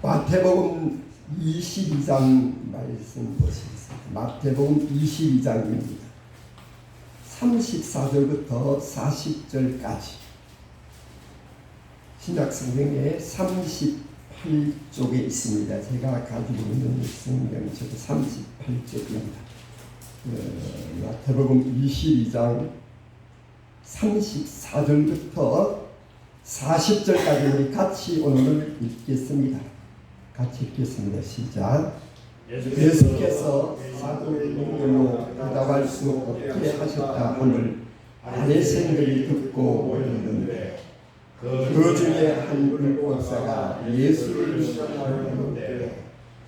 마태복음 22장 말씀 보시겠습니다. 마태복음 22장입니다. 34절부터 40절까지 신약성경에 38쪽에 있습니다. 제가 가지고 있는 성경 저도 38쪽입니다. 마태복음 22장 34절부터 40절까지 우리 같이 오늘 읽겠습니다. 같이 읽겠습니다. 시작. 예수께서 사도의 능력으로 대답할 수 없게 하셨다 함을 바리새인들이 듣고 들었는데 그 중에 한 율법사가 예수를 시험하는데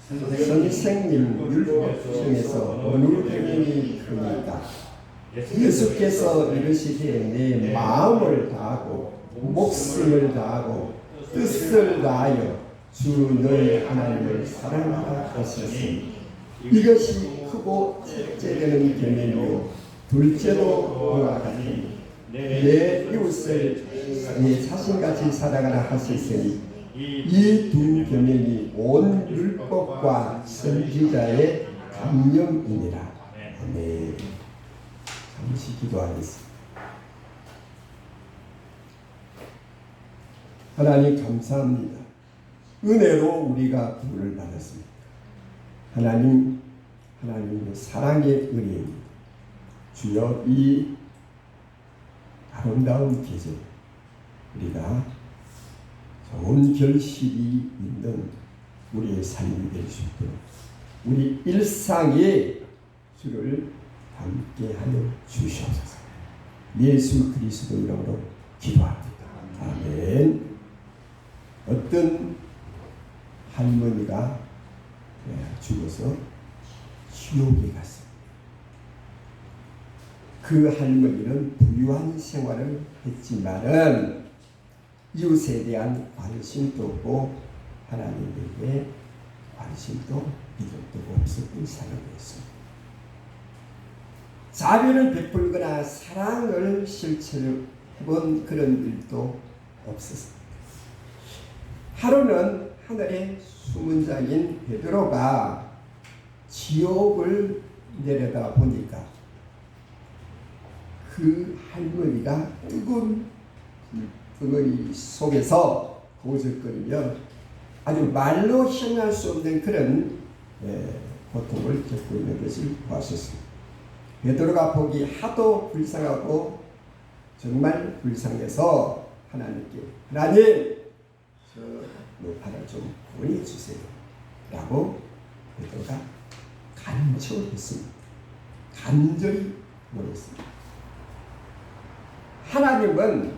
선생님, 율법 중에서 어느 교명이 크니까? 예수께서 이르시되 내 마음을 다하고 목숨을 다하고 뜻을 다하여 주 너희 하나님을 사랑하라 하셨으니 이것이 크고 첫째 되는 계명이요 둘째도 그와 같으니 내 이웃을 내 자신같이 사랑하라 하셨으니 이 두 계명이 온 율법과 선지자의 강령이니라. 아멘. 잠시 기도하겠습니다. 하나님 감사합니다. 은혜로 우리가 구원을 받았습니다. 하나님의 사랑의 은혜입니다. 주여 이 아름다운 계절 우리가 좋은 결실이 있는 우리의 삶이 될 수 있도록 우리 일상에 주를 함께하여 주시옵소서. 예수 그리스도 이름으로 기도합니다. 아멘. 어떤 할머니가 죽어서 지옥에 갔습니다. 그 할머니는 부유한 생활을 했지만은 이웃에 대한 관심도 없고 하나님에게 관심도 믿음도 없었던 사람이었습니다. 자비를 베풀거나 사랑을 실천해본 그런 일도 없었습니다. 하루는 하늘의 수문장인 베드로가 지옥을 내려다 보니까 그 할머니가 뜨거운 덩어리 속에서 고슬거리며 아주 말로 형용할 수 없는 그런 고통을 겪고 있는 것을 보았습니다. 베드로가 보기 하도 불쌍하고 정말 불쌍해서 하나님께 하나님 저 노파를 좀 구원해 주세요 라고 베드로가 간청했습니다. 간절히 원했습니다. 하나님은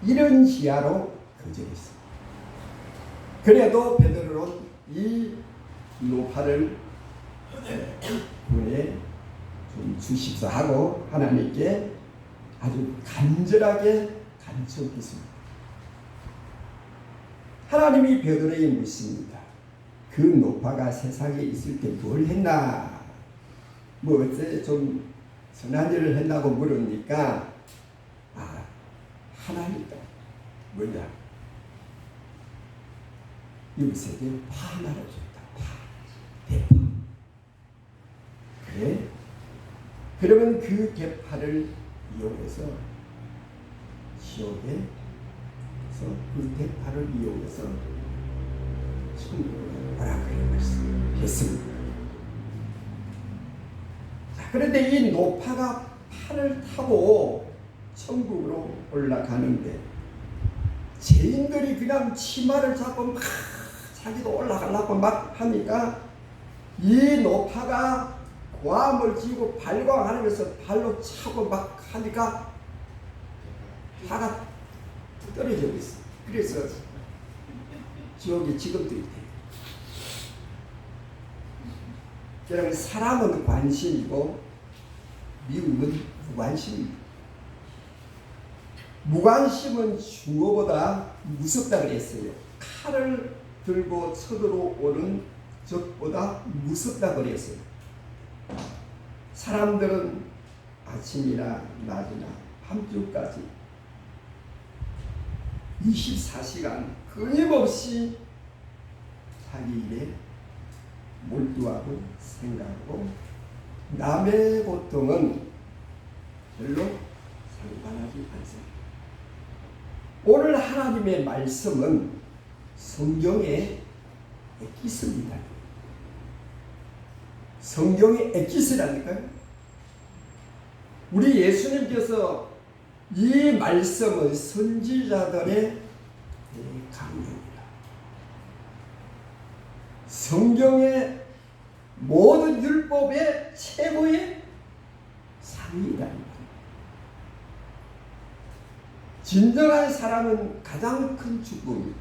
이런 지하로 거절했습니다. 그래도 베드로는 이 노파를 구원해 좀 주십사 하고 하나님께 아주 간절하게 간청했습니다. 하나님이 베드로에게 묻습니다. 그 노파가 세상에 있을 때 뭘 했나? 뭐 어째 좀 선한 일을 했나고 물으니까 하나님이다. 뭐냐? 이웃에게 파 하나를 줬다. 대파. 그래? 그러면 그 대파를 이용해서 지옥에서 그 대파를 이용해서 천국으로 오라고 했습니다. 자, 그런데 이 노파가 팔을 타고 천국으로 올라가는데 죄인들이 그냥 치마를 잡고 막 자기도 올라가려고 막 하니까 이 노파가 고함을 지고 발광하면서 발로 차고 막 하니까 파가 떨어져 있어. 그래서 지옥에 지금도 있대. 여러분 사람은 관심이고 미움은 무관심입니다. 무관심은 중어보다 무섭다 그랬어요. 칼을 들고 쳐들어오는 적보다 무섭다 그랬어요. 사람들은 아침이나 낮이나 밤중까지 24시간 끊임없이 자기 일에 몰두하고 생각하고 남의 고통은 별로 상관하지 않습니다. 오늘 하나님의 말씀은 성경의 엑기스입니다. 성경의 엑기스라니까요. 우리 예수님께서 이 말씀은 선지자들의 강령이다. 성경의 모든 율법의 최고의 상이다. 진정한 사랑은 가장 큰 축복입니다.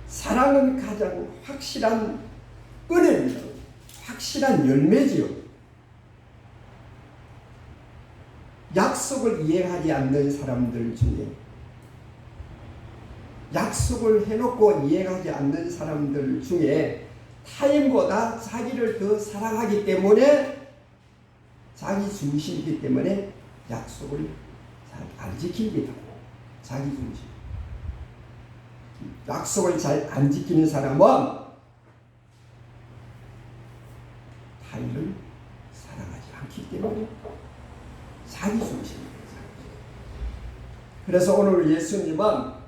사랑은 가장 확실한 은혜입니다. 확실한 열매지요. 약속을 이행하지 않는 사람들 중에, 약속을 해놓고 이행하지 않는 사람들 중에 타인보다 자기를 더 사랑하기 때문에, 자기 중심이기 때문에 약속을 잘 안 지킵니다. 자기 중심. 약속을 잘 안 지키는 사람은 타인을 사랑하지 않기 때문에 자기 중심입니다. 그래서 오늘 예수님은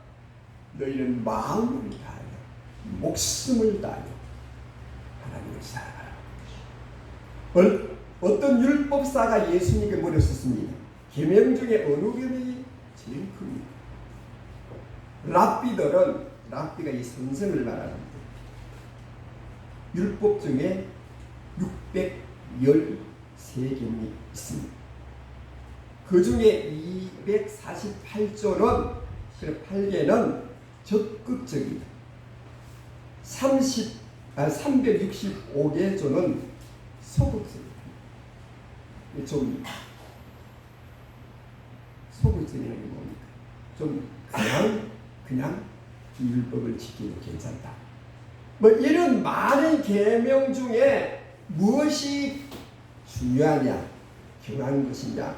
너희는 마음을 다하여 목숨을 다하여 하나님을 사랑하라. 어떤 율법사가 예수님께 물었었습니다. 계명 중에 어느 계명이 제일 큽니까? 랍비가 이 선생을 말하는데 율법 중에 613계명이 있습니다. 그 중에 248조는 8개는 적극적이다. 365개 조는 소극적이다. 좀 소극적이라는 게 뭡니까? 좀 그냥 이 율법을 지키면 괜찮다. 뭐 이런 많은 계명 중에 무엇이 중요하냐, 중요한 것이냐,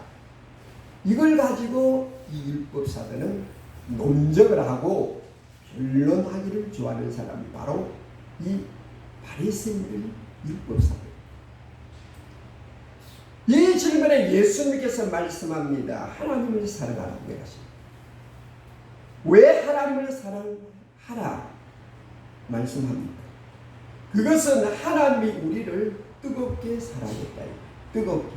이걸 가지고 이 율법사들은 논쟁을 하고 변론하기를 좋아하는 사람이 바로 이 바리새인들 율법사들. 이 질문에 예수님께서 말씀합니다. 하나님을 사랑하라고 하십니다. 왜 하나님을 사랑하라 말씀합니까? 그것은 하나님이 우리를 뜨겁게 사랑했다. 뜨겁게.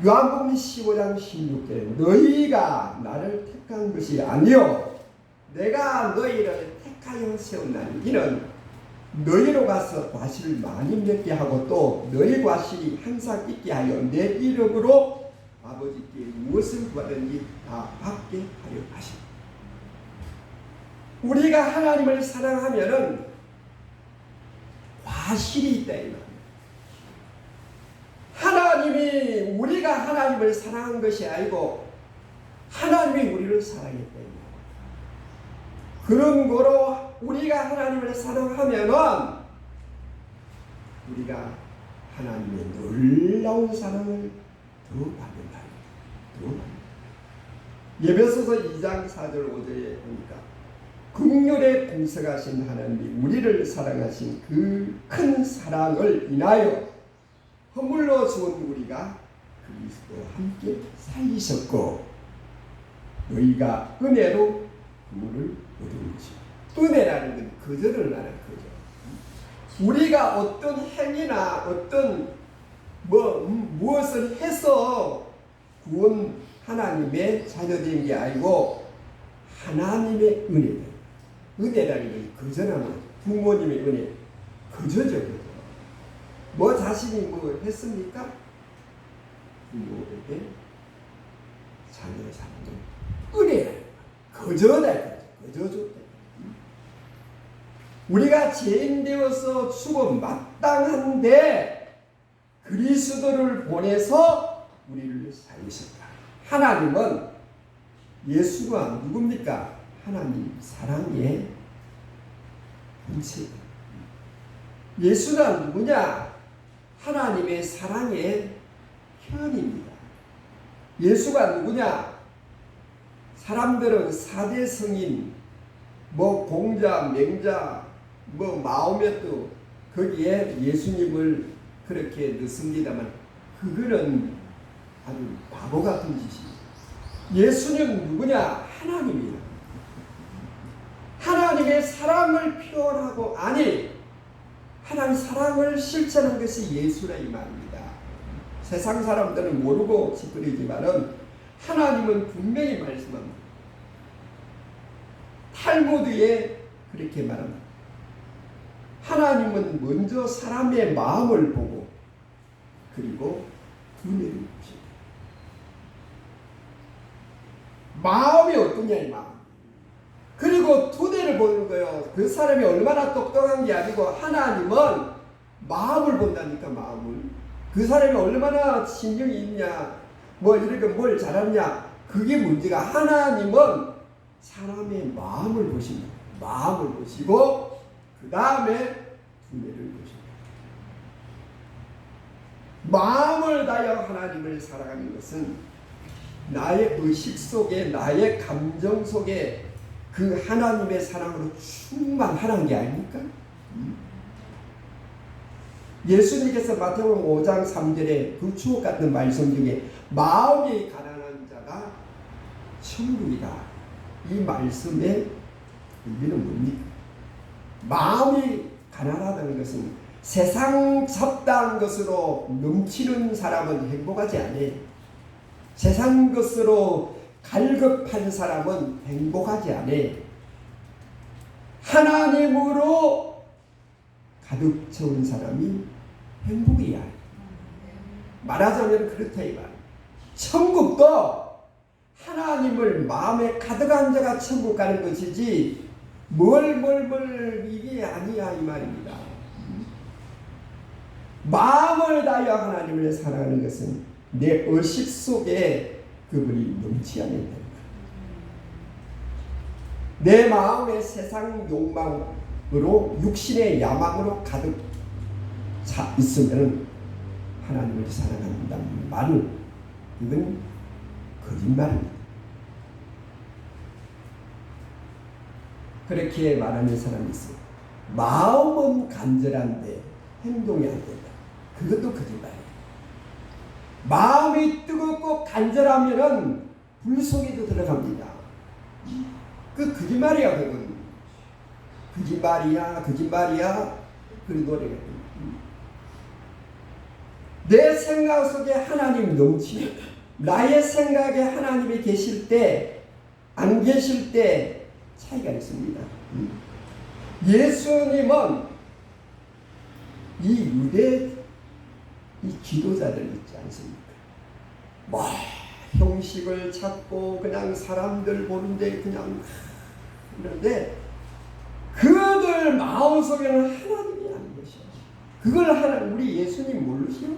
요한복음 15장 16절에 너희가 나를 택한 것이 아니요 내가 너희를 택하여 세웠나니 이는 너희로 가서 과실을 많이 맺게 하고 또 너희 과실이 항상 있게 하여 내 이름으로 아버지께 무엇을 구하든지 다 받게 하려 하십니다. 우리가 하나님을 사랑하면은 과실이 있다 이 말입니다. 하나님이 우리가 하나님을 사랑한 것이 아니고 하나님이 우리를 사랑했다 이 말입니다. 그런 거로 우리가 하나님을 사랑하면은 우리가 하나님의 놀라운 사랑을 더 받는다. 예배소서 2장 4절 5절에 보니까 긍휼에 풍성하신 하나님이 우리를 사랑하신 그 큰 사랑을 인하여 허물로 죽은 우리가 그리스도와 함께 살리셨고 너희가 은혜로 구원을 얻은 것입니다. 은혜라는 건 거절을 하는 거죠. 우리가 어떤 행위나 어떤 무엇을 해서 구원 하나님의 자녀된 게 아니고 하나님의 은혜다. 은혜라는 건 거절하는 거죠. 부모님의 은혜 거저죠. 뭐 자신이 뭐 했습니까? 부모에게 자녀를 사는 은혜라. 거저다. 거저줬다. 우리가 죄인 되어서 죽어 마땅한데 그리스도를 보내서 우리를 살리셨다. 하나님은 예수가 누굽니까? 하나님 사랑의 본체입니다. 예수가 누구냐? 하나님의 사랑의 현입니다. 예수가 누구냐? 사람들은 4대 성인, 뭐 공자, 맹자, 뭐 마오메뚜 거기에 예수님을 그렇게 넣습니다만 그거는 아주 바보 같은 짓입니다. 예수는 누구냐? 하나님이다. 하나님의 사랑을 표현하고 아니 하나님 사랑을 실천한 것이 예수라 이 말입니다. 세상 사람들은 모르고 짓거리지만은 하나님은 분명히 말씀합니다. 탈무드에 그렇게 말합니다. 하나님은 먼저 사람의 마음을 보고 그리고 은혜를 주십니다. 마음이 어떠냐 이 마음. 그리고 두뇌를 보는 거예요. 그 사람이 얼마나 똑똑한 게 아니고 하나님은 마음을 본다니까 마음을. 그 사람이 얼마나 신경이 있냐 뭐 이렇게 뭘 잘하냐 그게 문제가 하나님은 사람의 마음을 보십니다. 마음을 보시고 그 다음에 두뇌를 보십니다. 마음을 다하여 하나님을 사랑하는 것은 나의 의식 속에 나의 감정 속에 그 하나님의 사랑으로 충만하는 게 아닙니까? 예수님께서 마태복음 5장 3절에 그 주옥 같은 말씀 중에 마음이 가난한 자가 천국이다. 이 말씀의 의미는 뭡니까? 마음이 가난하다는 것은 세상 잡다한 것으로 넘치는 사람은 행복하지 않아요. 세상 것으로 갈급한 사람은 행복하지 않아요. 하나님으로 가득 채운 사람이 행복이야. 말하자면 그렇다 이 말. 천국도 하나님을 마음에 가득한 자가 천국 가는 것이지 뭘 이게 아니야 이 말입니다. 마음을 다하여 하나님을 사랑하는 것은 내 의식 속에 그분이 넘치어야 된다. 내 마음의 세상 욕망으로 육신의 야망으로 가득 차 있으면 하나님을 사랑한다는 말은 이건 거짓말입니다. 그렇게 말하는 사람이 있어요. 마음은 간절한데 행동이 안 된다. 그것도 거짓말이에요. 마음이 뜨겁고 간절하면은 불 속에도 들어갑니다. 그 거짓말이야 그건. 거짓말이야 그 노래가. 내 생각 속에 하나님 넘치는 나의 생각에 하나님이 계실 때 안 계실 때 차이가 있습니다. 예수님은 이 유대 이 기도자들 있지 않습니까? 뭐 형식을 찾고 그냥 사람들 보는데 그냥 그런데 그들 마음속에는 하나님이 아닌 것이요. 그걸 우리 예수님 모르시오?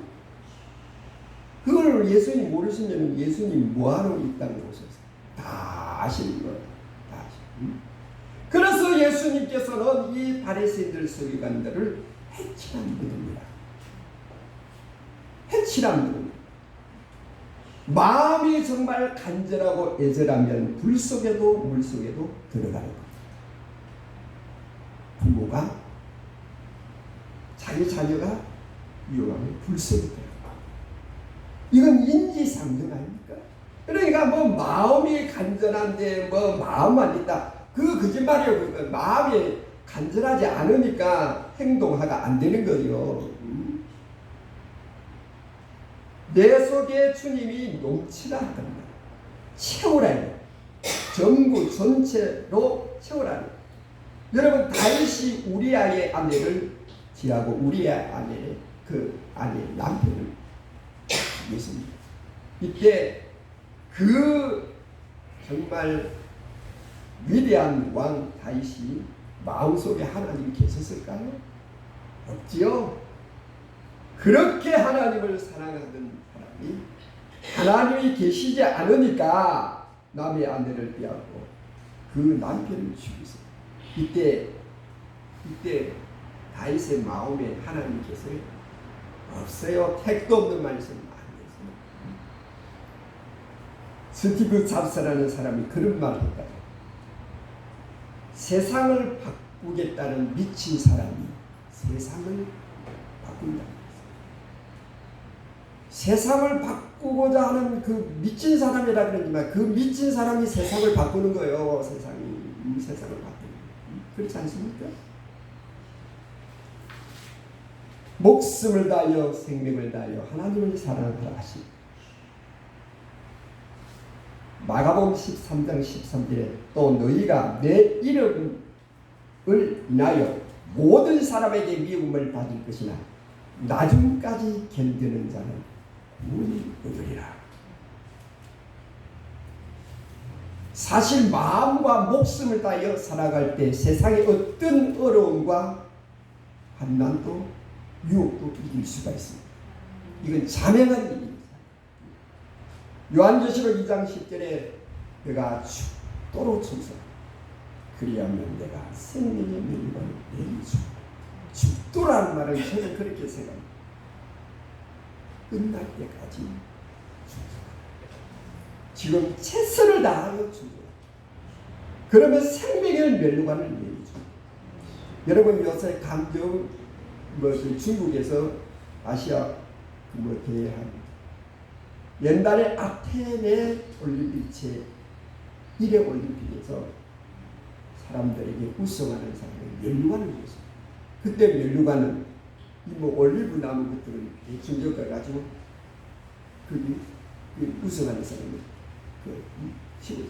그걸 예수님 모르시면 예수님 뭐하러 이 땅에 오셨어요? 다 아시는 거예요. 다 아시는. 그래서 예수님께서는 이 바리새인들 서기관들을 해치란 분입니다. 해치란 분. 마음이 정말 간절하고 애절하면 불 속에도 물 속에도 들어가는 것. 부모가 자기 자녀가 위험하면 불 속에 들어가. 이건 인지상정 아닙니까? 그러니까 뭐 마음이 간절한데 뭐 마음만 있다. 그 거짓말이에요. 그건 마음이 간절하지 않으니까 행동하가 안 되는 거예요. 내 속에 주님이 넘치라 합니다. 채우라요. 전부 전체로 채우라요. 여러분 다윗이 우리아의 아내를 지하고 우리아의 아내를 그 아내 남편을 죽였습니다. 이때 그 정말 위대한 왕 다윗이 마음속에 하나님이 계셨을까요? 없지요. 그렇게 하나님을 사랑하던 사람이 하나님이 계시지 않으니까 남의 아내를 빼앗고 그 남편을 죽였어요. 이때 다윗의 마음에 하나님 계세요? 없어요. 택도 없는 말씀 많이 했어요. 스티브 잡스라는 사람이 그런 말을 했다. 세상을 바꾸겠다는 미친 사람이 세상을 바꾼다. 세상을 바꾸고자 하는 그 미친 사람이라 그러지만 그 미친 사람이 세상을 바꾸는 거예요. 이 세상을 바꾸는 거예요. 그렇지 않습니까? 목숨을 다하여 생명을 다하여 하나님을 사랑하라 하시. 마가복음 13장 13절에 또 너희가 내 이름을 인하여 모든 사람에게 미움을 받을 것이나 나중까지 견디는 자는 운이 얻으리라. 사실 마음과 목숨을 다하여 살아갈 때 세상의 어떤 어려움과 환난도 유혹도 이길 수가 있습니다. 이건 자명한 일입니다. 요한계시록 2장 10절에 내가 죽도록 충성 그리하면 내가 생명의 면류관을 내리주. 죽도라는 말은 저는 그렇게 생각합니다. 끝날 때까지 충성합니다. 지금 최선을 다하여 충성합니다. 그러면 생명의 면류관을 내리주. 여러분 요새 감정 중국에서 아시아 대회합니다. 옛날에 아테네 올림픽 제1회 올림픽에서 사람들에게 우승하는 사람을 면류관을 줬어요. 그때 면류관은 올리브 나무 것들을 중적해 가지고 그 우승하는 사람을 씌워줘요.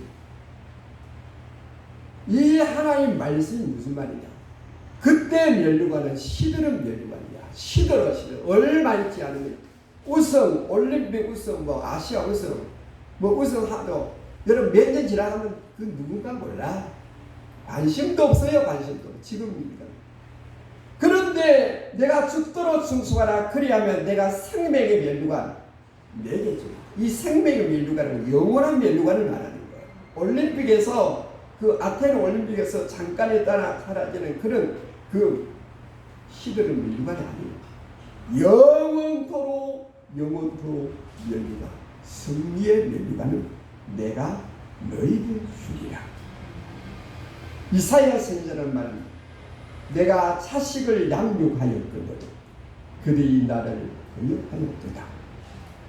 이 하나님 말씀이 무슨 말이냐? 그때 면류관은 시들은 면류관이야. 시들어. 얼마 있지 않으면 우승, 올림픽 우승, 아시아 우승, 우승하도 여러분 몇 년 지나가면 그 누군가 몰라. 관심도 없어요. 관심도. 지금입니다. 그런데 내가 죽도록 충성하라. 그리하면 내가 생명의 면류관 내게 줘. 이 생명의 면류관은 영원한 면류관을 말하는 거예요. 올림픽에서 그 아테네 올림픽에서 잠깐에 따라 사라지는 그런 시들은 면류관이 아니에요. 영원토록 면류관. 승리의 면류관을 내가 너희에게 주리라. 이사야 선지자는 말합니다. 내가 자식을 양육하였거든 그들이 나를 거역하였도다.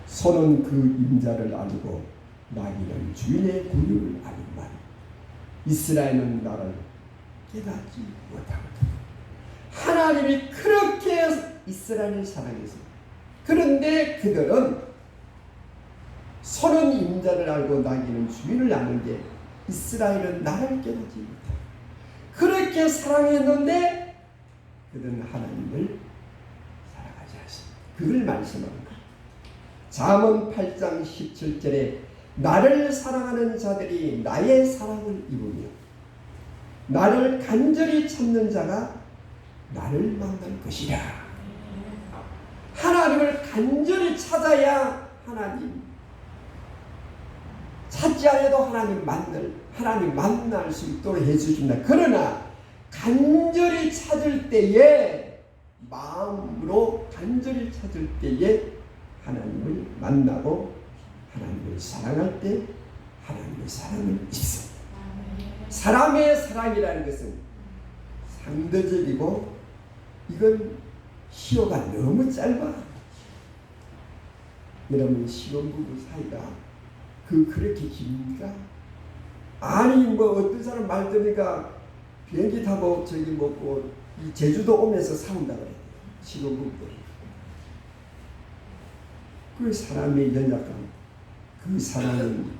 소는 그 임자를 아니고 나귀는 주인의 구유를 아니만 이스라엘은 나를 깨닫지 못하거든. 하나님이 그렇게 이스라엘을 사랑했습니다. 그런데 그들은 소는 임자를 알고 나귀는 주인을 아는데 이스라엘은 나를 깨닫지 못하고 그렇게 사랑했는데 그들은 하나님을 사랑하지 않습니다. 그걸 말씀합니다. 잠언 8장 17절에 나를 사랑하는 자들이 나의 사랑을 입으며 나를 간절히 찾는 자가 나를 만날 것이라. 하나님을 간절히 찾아야 하나님 찾지 않아도 하나님 만날 수 있도록 해주신다. 그러나 간절히 찾을 때에 마음으로 간절히 찾을 때에 하나님을 만나고 하나님을 사랑할 때 하나님의 사랑을 입습니다. 사람의 사랑이라는 것은 상대적이고 이건 시효가 너무 짧아. 여러분 신혼부부 사이가 그렇게 깁니까? 아니 어떤 사람 말 들으니까 비행기 타고 이 제주도 오면서 싸운다 그래요. 신혼부부들. 그 사람의 연약함, 그 사랑은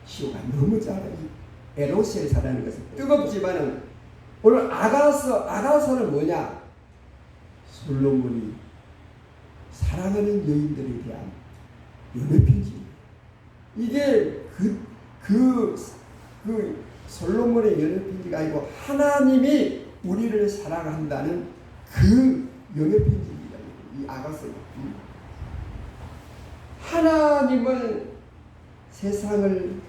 시효가 너무 짧아요. 에로스의 사랑하는 것은 뜨겁지만은 오늘 아가서는 뭐냐? 솔로몬이 사랑하는 여인들에 대한 연애편지. 이게 그 솔로몬의 연애편지가 아니고 하나님이 우리를 사랑한다는 그 연애편지입니다. 이 아가서. 하나님은 세상을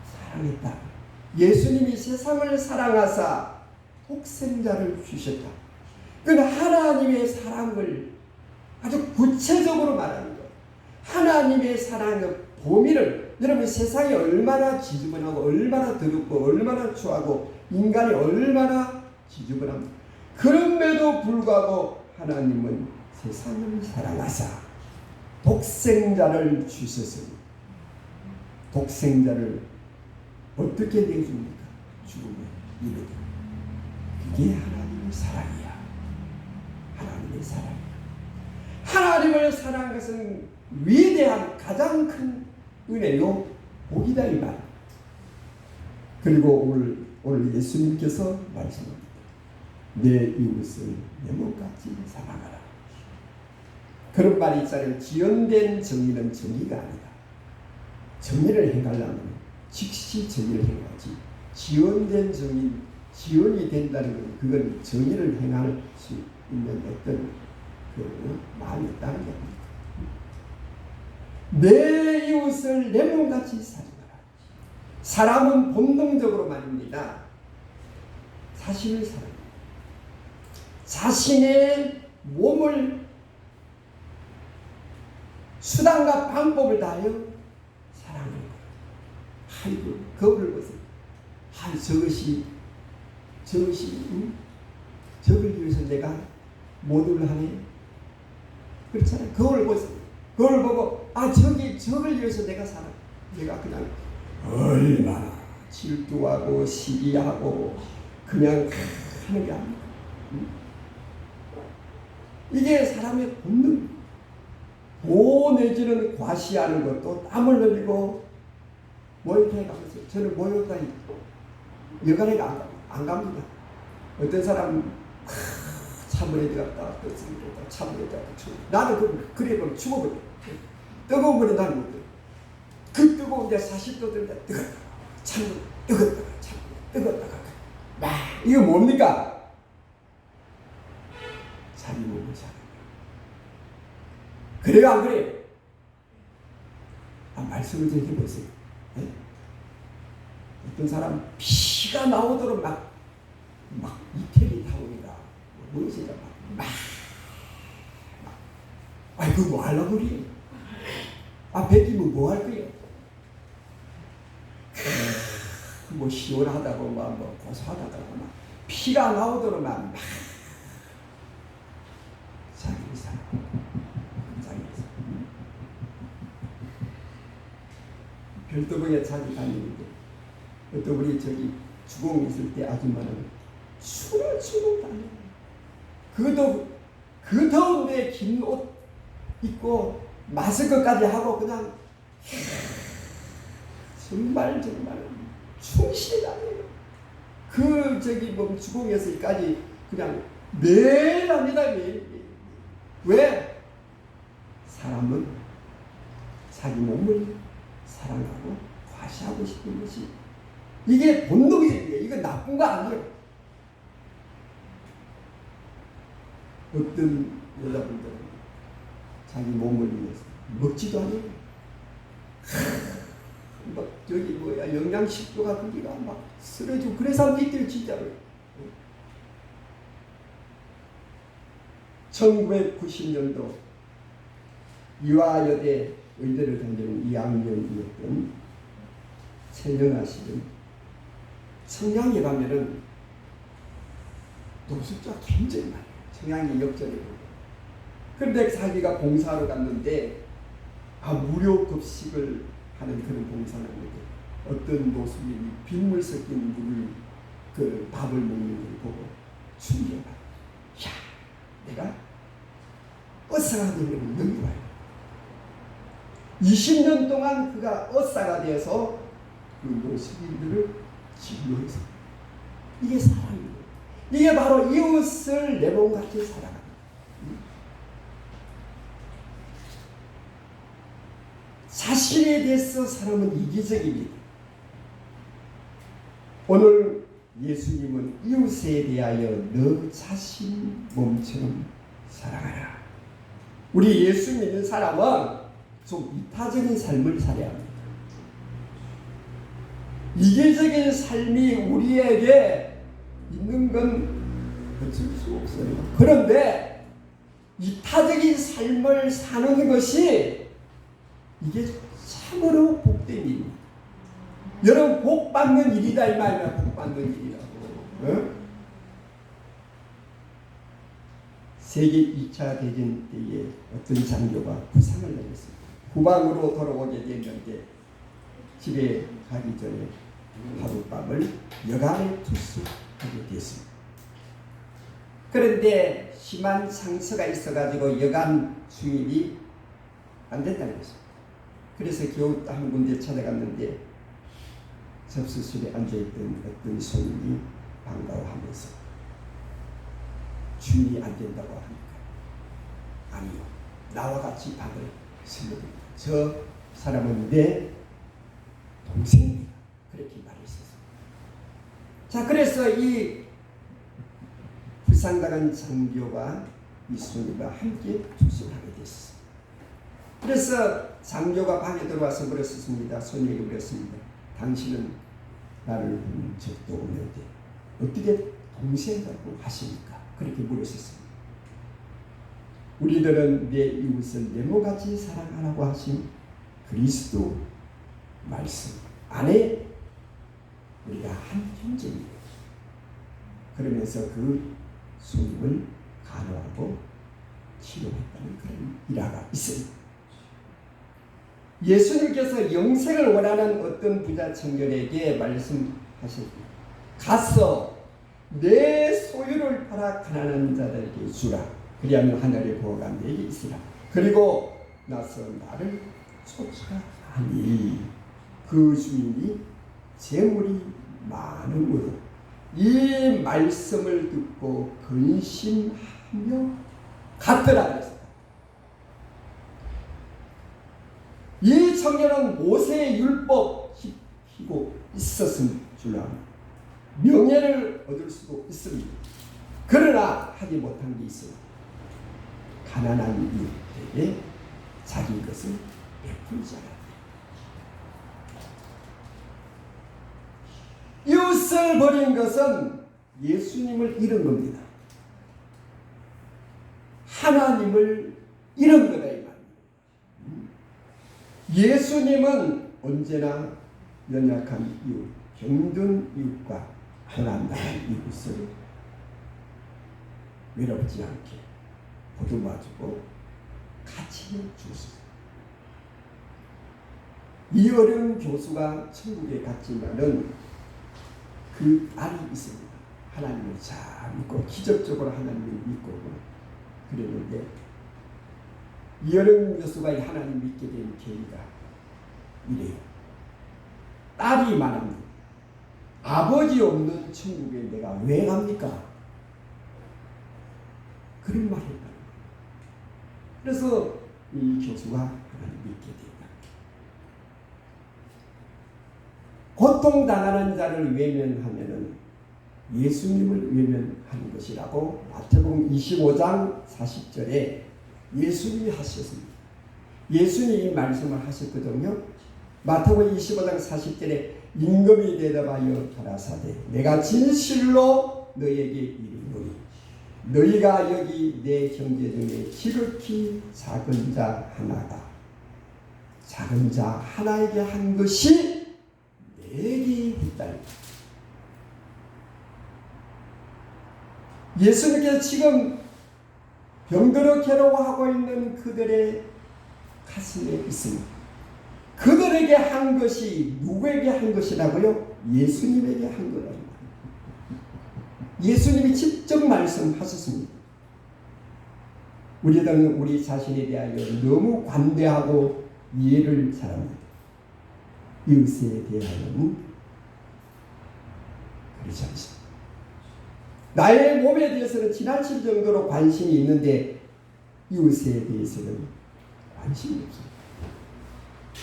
사랑했다. 예수님이 세상을 사랑하사 독생자를 주셨다. 그 하나님의 사랑을 아주 구체적으로 말하는 거예요. 하나님의 사랑의 범위를 여러분 세상이 얼마나 지저분하고 얼마나 더럽고 얼마나 추하고 인간이 얼마나 지저분합니다. 그럼에도 불구하고 하나님은 세상을 사랑하사 독생자를 주셨습니다. 독생자를 어떻게 내줍니까? 죽음에 이르게. 그게 하나님의 사랑이야. 하나님의 사랑. 하나님을 사랑하는 것은 위대한 가장 큰 은혜요 복이다 이 말. 그리고 오늘 예수님께서 말씀합니다. 내 이웃을 내 몸같이 사랑하라. 그런 말이 있잖아요. 지연된 정의는 정의가 아니다. 정의를 행하려면 즉시 정의를 행하지. 지연된 정의, 지연이 된다는 건 그건 정의를 행할 수 있는 어떤 그 마음이 있다는 게 아닙니다. 내 이웃을 내 몸같이 사랑하라. 사람은 본능적으로 말입니다. 자신을 사랑합니다. 자신의 몸을 수단과 방법을 다하여 사랑하는 거예요. 아이고 거울을 보세요. 아이 저것이 저걸 위해서 내가 모두를 하네. 그렇잖아요. 거울을 보세요. 거울 보고 저걸 위해서 내가 살아. 내가 그냥 얼마나 질투하고 시기하고 그냥 하는 게 아닙니까? 이게 사람의 본능. 도 내지는 과시하는 것도 땀을 흘리고 모욕해 가면서 저는 모욕까지 여간에 안 갑니다. 어떤 사람 찬물에 들어갔다 찬물에 들어갔다 나는 그래 보면 죽어버려. 뜨거운 물에 나는 못 들어. 그 뜨거운 데 40도 들다 뜨겁다 찬물 뜨겁다가 찬물 뜨겁다가 막 이거 뭡니까? 자기 몸을 사랑해. 그래요 안 그래요? 말씀을 좀 해보세요. 네? 어떤 사람 피가 나오도록 막 이태리 타오니까 무엇이다 막 그거 뭐 하려고 그래? 뱉기면 뭐 할 거예요? 뭐 시원하다고 뭐 고소하다고 막 피가 나오도록 막 자기를 사랑. 별도봉에 자주 다니는데 어떤 우리 저기 주공 있을 때 아줌마는 술을 주고 다녀요. 그것도 그 더운데 긴 옷 입고 마스크까지 하고 그냥 정말 충실히 다녀요. 그 저기 뭐 주공에서까지 그냥 매일 합니다. 매일. 왜? 사람은 자기 몸을 사랑하고 과시하고 싶은 것이 이게 본능이에요. 이건 나쁜 거 아니에요. 어떤 여자분들은 자기 몸을 위해서 먹지도 않아요. 막 저기 뭐야 영양식도가 거기가 막 쓰러지고 그래서 밑에 진짜로 1990년도 유아여대 의대를 다니는 2학년이었던 최영아 씨는 청량에 가면은 노숙자 굉장히 많아요. 청량이 역전이고. 그런데 자기가 봉사하러 갔는데 무료 급식을 하는 그런 봉사를 하는데 어떤 노숙인이 빗물 섞인 물을 그 밥을 먹는 걸 보고 충격을 야 내가 어사가 되면 여기 와요. 20년 동안 그가 어사가 되어서 그 노숙인들을 진료해서 이게 사랑이에요. 이게 바로 이웃을 내 몸같이 사랑합니다. 자신에 대해서 사람은 이기적입니다. 오늘 예수님은 이웃에 대하여 너 자신 몸처럼 사랑하라. 우리 예수 믿는 사람은 좀 이타적인 삶을 살아야 합니다. 이기적인 삶이 우리에게 있는 건 어쩔 수 없어요. 그런데 이타적인 삶을 사는 것이 이게 참으로 복된 일입니다. 여러분 복 받는 일이다 이 말이야. 복 받는 일이라고. 어? 세계 2차 대전 때에 어떤 장교가 부상을 당했습니다. 후방으로 돌아오게 됐는데 집에 가기 전에 하룻밤을 여간에 투숙하게 됐습니다. 그런데 심한 상처가 있어가지고 여간 수입이 안 된다는 것입니다. 그래서 겨우 한 군데 찾아갔는데 접수실에 앉아있던 어떤 손님이 반가워하면서 주인이 안 된다고 하니까 아니요, 나와 같이 밥을 쓰려합니다. 저 사람은 내 동생입니다. 그렇게 말했었습니다. 자, 그래서 이 불상당한 장교가 이 손님과 함께 투숙을 하게 됐습니다. 그래서 장교가 방에 들어와서 물었습니다. 손님에게 물었습니다. 당신은 나를 본 적도 없는데 어떻게 동생이라고 하십니까? 그렇게 물었습니다. 우리들은 내 이웃을 내 몸같이 사랑하라고 하신 그리스도 말씀 안에 우리가 한 형제입니다. 그러면서 그 손님을 간호하고 치료했다는 그런 일화가 있습니다. 예수님께서 영생을 원하는 어떤 부자 청년에게 말씀하셨습니다. 가서 내 소유를 팔아 가난한 자들에게 주라. 그리하면 하늘의 보호가 내게 있으라. 그리고 나서 나를 쫓아가니 그 주인이 재물이 많음으로 이 말씀을 듣고 근심하며 갔더라 그랬습니다. 이 청년은 모세의 율법 지키고 있었을 줄 압니다. 명예를 얻을 수도 있습니다. 그러나 하지 못한 게 있습니다. 가난한 이웃에게 자기 것을 베풀지 않았다. 이웃을 버린 것은 예수님을 잃은 겁니다. 하나님을 잃은 거다 이 말입니다. 예수님은 언제나 연약한 이웃, 병든 이웃과 고난당한 이웃을 외롭지 않게 보듬어주고 같이 주셨습니다. 이 어려운 교수가 천국에 갔지만은 그 딸이 있습니다. 하나님을 잘 믿고 기적적으로 하나님을 믿고 그랬는데 이 어려운 교수가 하나님 믿게 된 계기가 이래요. 딸이 말합니다. 아버지 없는 천국에 내가 왜 갑니까? 그런 말을 했다. 그래서 이 교수가 하나님 믿게 된다. 고통당하는 자를 외면하면은 예수님을 외면하는 것이라고 마태복음 25장 40절에 예수님이 하셨습니다. 예수님이 말씀을 하셨거든요. 마태복음 25장 40절에 임금이 대답하여 가라사대 내가 진실로 너에게 이르노니 너희가 여기 내 형제 중에 지극히 작은 자 하나에게 한 것이 내게 있다. 예수님께서 지금 병들어 괴로워하고 있는 그들의 가슴에 있습니다. 그들에게 한 것이 누구에게 한 것이라고요? 예수님에게 한 거라는 거예요. 예수님이 직접 말씀하셨습니다. 우리들은 우리 자신에 대하여 너무 관대하고 이해를 잘합니다. 이웃에 대하여는 그렇지 않습니다. 나의 몸에 대해서는 지나칠 정도로 관심이 있는데 이웃에 대해서는 관심이 없습니다.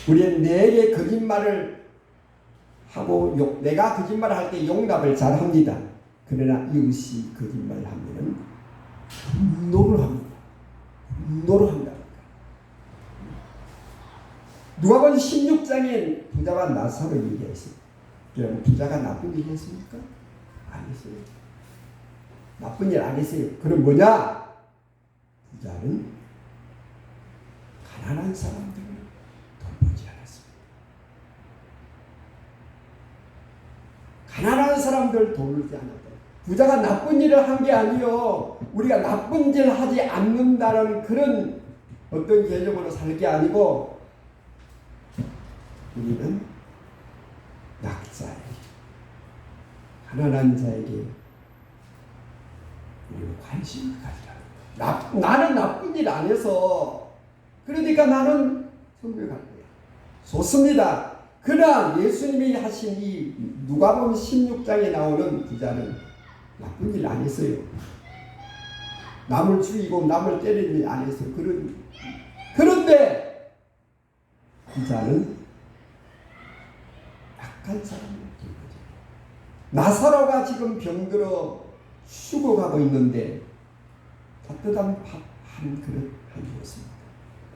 우리는 내게 거짓말을 하고 내가 거짓말을 할 때 용납을 잘 합니다. 그러나 이웃이 거짓말을 하면 분노를 합니다. 분노를 한다. 누가복음 16장에 부자와 나사로 얘기했습니다. 여러분 부자가 나쁜 일 했습니까? 안 했어요. 나쁜 일 안 했어요. 그럼 뭐냐? 부자는 가난한 사람들을 사람들 도르지 않았다. 부자가 나쁜 일을 한 게 아니요. 우리가 나쁜 일을 하지 않는다는 그런 어떤 개념으로 살 게 아니고 우리는 약자에게, 가난한 자에게 우리는 관심을 가지라. 나는 나쁜 일 안 해서 그러니까 나는 천국에 갈 거야. 좋습니다. 그러나 예수님이 하신 이 누가복음 16장에 나오는 부자는 나쁜 일 안 했어요. 남을 죽이고 남을 때리는 일 안 했어요. 그런데 부자는 약한 사람이었던 거죠. 나사로가 지금 병들어 죽어가고 있는데 따뜻한 밥 한 그릇 해주었습니다.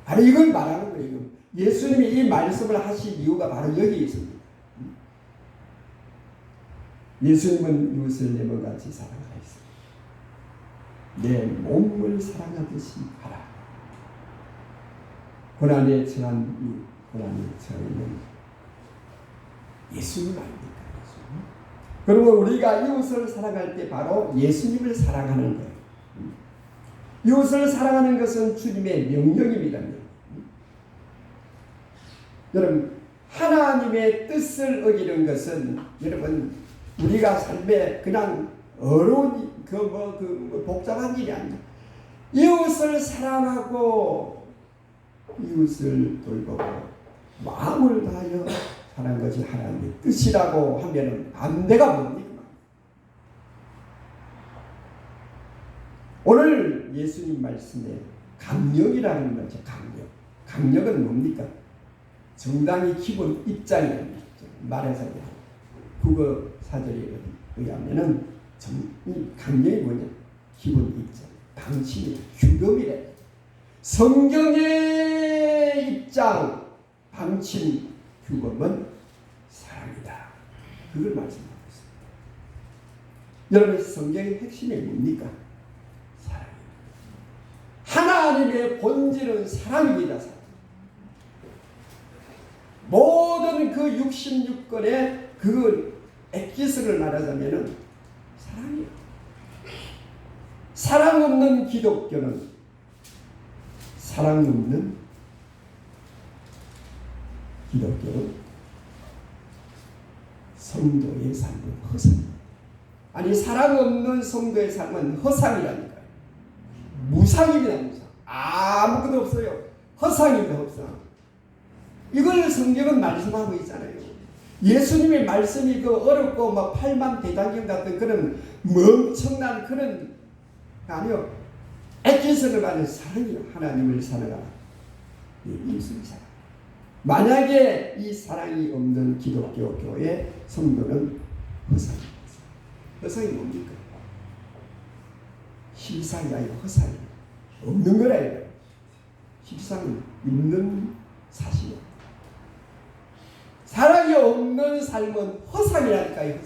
바로 이걸 말하는 거예요. 예수님이 이 말씀을 하신 이유가 바로 여기에 있습니다. 예수님은 이웃을 내 몸같이 사랑하였습니다. 내 몸을 사랑하듯이 하라. 고난에 처한 이 고난에 처한 예수님 아닙니까? 그러면 우리가 이웃을 사랑할 때 바로 예수님을 사랑하는 거예요. 이웃을 사랑하는 것은 주님의 명령입니다. 여러분, 하나님의 뜻을 어기는 것은 여러분 우리가 삶에 그냥 어려운 복잡한 일이 아니에요. 이웃을 사랑하고 이웃을 돌보고 마음을 다하여 사랑하는 것이 하나님의 뜻이라고 하면은 반대가 뭡니까? 오늘 예수님 말씀에 강령이라는 거죠. 강령은 뭡니까? 정당히 기본 입장이라는 거죠. 말해서 국어 사절에 의하면은 이 강령이 뭐냐? 기본 입장, 방침이라, 규범이래. 성경의 입장, 방침, 규범은 사랑이다. 그걸 말씀하고 있습니다. 여러분, 성경의 핵심이 뭡니까? 하나님의 본질은 사랑입니다. 사랑. 모든 그 66권의 그 엑기스를 말하자면 사랑이에요. 사랑 없는 기독교는 사랑 없는 기독교는 성도의 삶은 허상입니다. 아니 사랑 없는 성도의 삶은 허상이라니까요. 무상입니다. 무상. 아무것도 없어요. 허상입니다. 허상. 이걸 성경은 말씀하고 있잖아요. 예수님의 말씀이 그 어렵고 막 팔만대장경 같은 그런 멍청난 그런 아니요. 액기스를 받는 사랑이요. 하나님을 사랑하라. 이웃을 사랑. 만약에 이 사랑이 없는 기독교 교회 성도는 허상입니다. 허상이 뭡니까? 실상이 아니라 허상이 없는 거래요. 실상은 있는 사실이야. 사랑이 없는 삶은 허상이라니까요.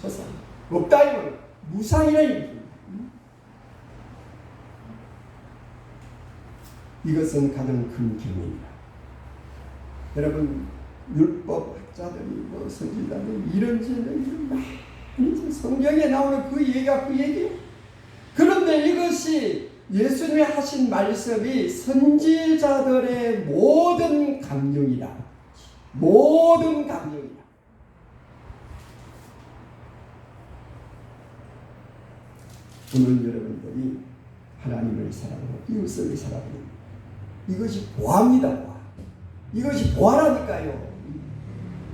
허상. 없다 이건 무상이라. 이것은 가장 큰 경험입니다. 여러분 율법 학자들이 뭐 선지자들이 이런 많이 성경에 나오는 그 얘기가 그 얘기예요. 그런데 이것이 예수님이 하신 말씀이 선지자들의 모든 강령이다. 모든 강령이다. 오늘 여러분들이 하나님을 사랑하고 이웃을 사랑하는 이것이 보화입니다. 보화. 이것이 보화라니까요.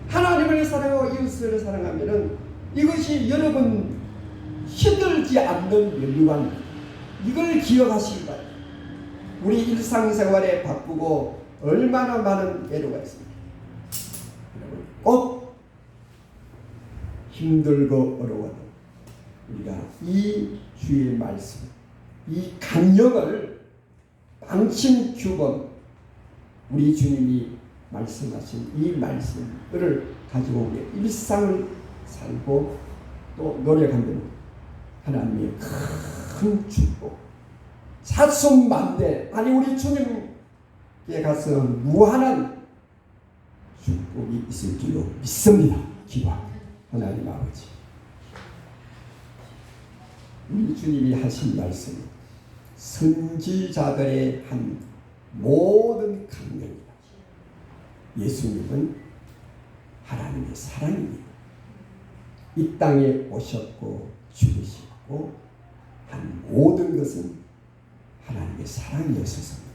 하나님을 사랑하고 이웃을 사랑하면은 이것이 여러분 힘들지 않는 면류관입니다. 이걸 기억하시기 바랍니다. 우리 일상생활에 바쁘고 얼마나 많은 애로가 있습니다. 여러분 꼭 힘들고 어려워도 우리가 이 주의 말씀, 이 강령을 방침 규범, 우리 주님이 말씀하신 이 말씀을 가지고 우리의 일상을 살고 또 노력하면 하나님의 큰 축복, 사순만대, 아니 우리 주님께 가서 무한한 축복이 있을 줄로 믿습니다. 기도합니다. 하나님 아버지, 우리 주님이 하신 말씀, 선지자들의 한 모든 강령이다. 예수님은 하나님의 사랑입니다. 이 땅에 오셨고 죽으시고 한 모든 것은 하나님의 사랑이었습니다.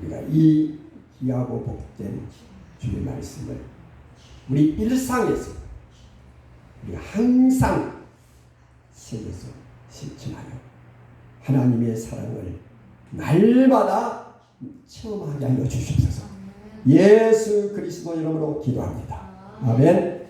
우리가 이 귀하고 복된 주의 말씀을 우리 일상에서 우리가 항상 세계에서 실천하여 하나님의 사랑을 날마다 체험하게 하여 주시옵소서. 예수 그리스도 이름으로 기도합니다. 아멘.